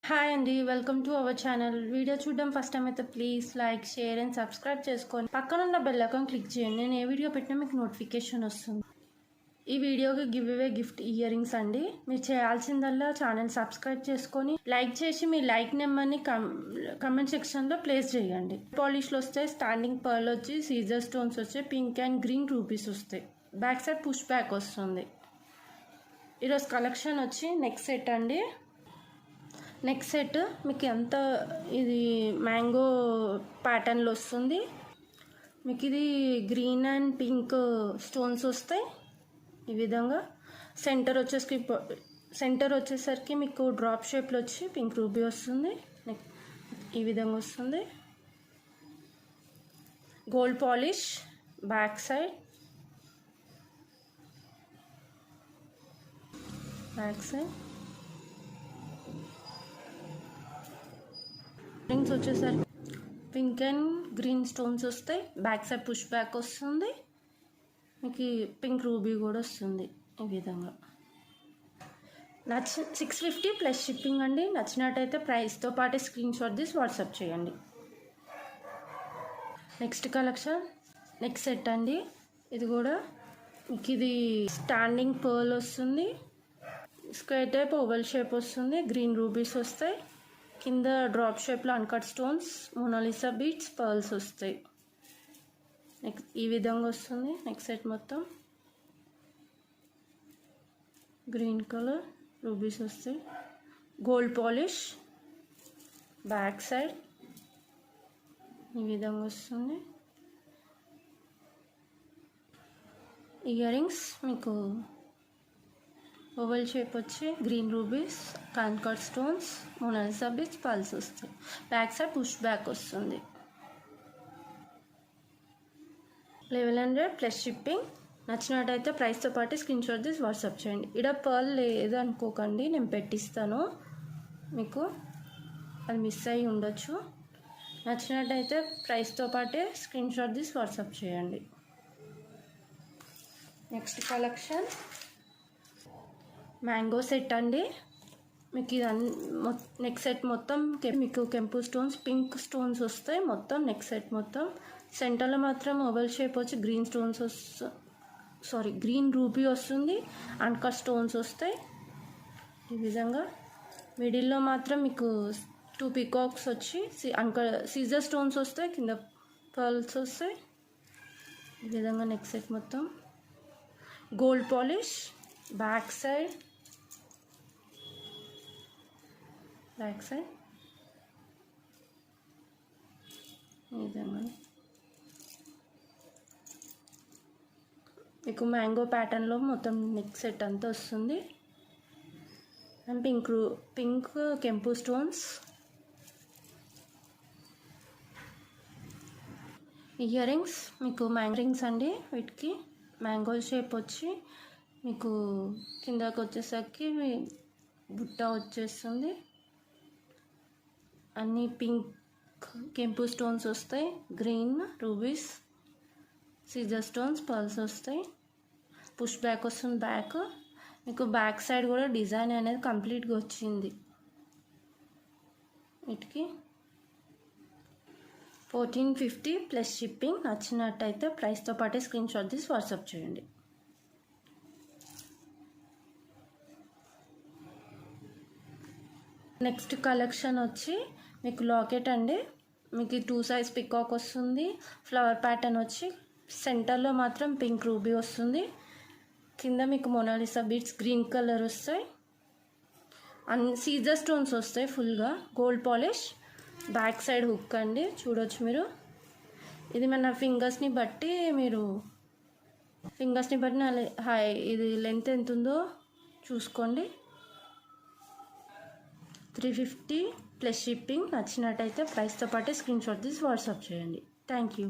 Hi అండి, welcome to our channel. Video చూడడం first time అయితే please like, share and subscribe చేసుకోండి. పక్కన ఉన్న బెల్ ఐకాన్ క్లిక్ చేయండి. నేను ఏ వీడియో పెట్టినా మీకు నోటిఫికేషన్ వస్తుంది. ఈ వీడియోకి give away gift ear rings అండి. మీరు చేయాల్సిందల్లా ఛానల్ సబ్స్క్రైబ్ చేసుకొని లైక్ చేసి మీ లైక్ నెంబర్ని కమెంట్ సెక్షన్లో ప్లేస్ చేయండి. పాలిష్లు వస్తాయి, స్టాండింగ్ పర్ల్ వచ్చి, సీజర్ స్టోన్స్ వచ్చాయి, పింక్ అండ్ గ్రీన్ రూపీస్ వస్తాయి. బ్యాక్ సైడ్ పుష్ బ్యాక్ వస్తుంది. ఈరోజు కలెక్షన్ వచ్చి నెక్ సెట్ అండి. నెక్ సెట్ మీకు ఎంత ఇది మ్యాంగో ప్యాటర్న్లో వస్తుంది. మీకు ఇది గ్రీన్ అండ్ పింక్ స్టోన్స్ వస్తాయి. ఈ విధంగా సెంటర్ వచ్చేసరికి మీకు డ్రాప్ షేప్లో వచ్చి పింక్ రూబీ వస్తుంది. ఈ విధంగా వస్తుంది. Gold polish back side rings వచ్చేసరికి పింక్ అండ్ గ్రీన్ స్టోన్స్ వస్తాయి. బ్యాక్ సైడ్ పుష్ బ్యాక్ వస్తుంది. మీకు పింక్ రూబీ కూడా వస్తుంది. ఈ విధంగా 650 ప్లస్ షిప్పింగ్ అండి. నచ్చినట్టయితే ప్రైస్తో పాటు స్క్రీన్ షాట్ తీసి వాట్సాప్ చేయండి. నెక్స్ట్ కలెక్షన్ నెక్ సెట్ అండి. ఇది కూడా మీకు ఇది స్టాండింగ్ పర్ల్ వస్తుంది. స్క్వేర్ టైప్ ఓవల్ షేప్ వస్తుంది. గ్రీన్ రూబీస్ వస్తాయి. కింద డ్రాప్ షేప్లో uncut stones, Monalisa beads, pearls వస్తాయి. ఈ విధంగా వస్తుంది. నెక్స్ట్ సెట్ మొత్తం గ్రీన్ కలర్ రూబీస్ వస్తాయి. గోల్డ్ పాలిష్ బ్యాక్ సైడ్ ఈ విధంగా వస్తుంది. ఇయర్ రింగ్స్ మీకు ఓవల్ షేప్ వచ్చి green rubies, uncut stones, Monalisa beads, pearls వస్తాయి. బ్యాక్ సైడ్ పుష్ బ్యాక్ వస్తుంది. 1100 ప్లస్ షిప్పింగ్. నచ్చినట్టయితే ప్రైస్తో పాటు స్క్రీన్ షాట్ తీసి వాట్సాప్ చేయండి. ఇక్కడ పర్ల్ లేదు అనుకోకండి, నేను పెట్టిస్తాను. మీకు అది మిస్ అయ్యి ఉండొచ్చు. నచ్చినట్టయితే ప్రైస్తో పాటే స్క్రీన్ షాట్ తీసి వాట్సాప్ చేయండి. నెక్స్ట్ కలెక్షన్ మ్యాంగో సెట్ అండి. మీకు ఇది నెక్ సెట్ మొత్తం మీకు కెంపు స్టోన్స్, పింక్ స్టోన్స్ వస్తాయి. మొత్తం నెక్ సెట్ మొత్తం సెంటర్లో మాత్రం ఓవల్ షేప్ వచ్చి గ్రీన్ స్టోన్స్ గ్రీన్ రూబీ వస్తుంది. అన్కట్ స్టోన్స్ వస్తాయి. ఈ విధంగా మిడిల్లో మాత్రం మీకు 2 పీకాక్స్ వచ్చి సీజర్ స్టోన్స్ వస్తాయి. కింద పర్ల్స్ వస్తాయి. ఈ విధంగా నెక్ సెట్ మొత్తం గోల్డ్ పాలిష్ బ్యాక్ సైడ్ ఈ విధంగా మీకు మ్యాంగో ప్యాటర్న్లో మొత్తం నెక్ సెట్ అంతా వస్తుంది. అండ్ పింక్ కెంపు స్టోన్స్. ఇయర్ రింగ్స్ మీకు మ్యాంగో రింగ్స్ అండి. వీటికి మ్యాంగో షేప్ వచ్చి మీకు కిందకి వచ్చేసరికి బుట్ట వచ్చేస్తుంది. అన్నీ పింక్ కెంపు స్టోన్స్ వస్తాయి. గ్రీన్ రూబీస్, సీజర్ స్టోన్స్, పర్ల్స్ వస్తాయి. పుష్ బ్యాక్ వస్తుంది. బ్యాక్ మీకు బ్యాక్ సైడ్ కూడా డిజైన్ అనేది కంప్లీట్గా వచ్చింది. వీటికి 1450 ప్లస్ షిప్పింగ్. నచ్చినట్టయితే ప్రైస్తో పాటే స్క్రీన్ షాట్ తీసి వాట్సాప్ చేయండి. నెక్స్ట్ కలెక్షన్ వచ్చి మీకు లాకెట్ అండి. మీకు 2 సైజ్ పికాక్ వస్తుంది. ఫ్లవర్ ప్యాటర్న్ వచ్చి సెంటర్లో మాత్రం పింక్ రూబీ వస్తుంది. కింద మీకు మోనాలిసా బీట్స్ గ్రీన్ కలర్ వస్తాయి. సీజర్ స్టోన్స్ వస్తాయి ఫుల్గా. Gold polish back side hook అండి. చూడొచ్చు మీరు. ఇది మన ఫింగర్స్ని బట్టి ఇది లెంత్ ఎంత ఉందో చూసుకోండి. 350 ప్లస్ షిప్పింగ్. నచ్చినట్టయితే ప్రైస్తో పాటే స్క్రీన్ షాట్ తీసి వాట్సాప్ చేయండి. Thank you.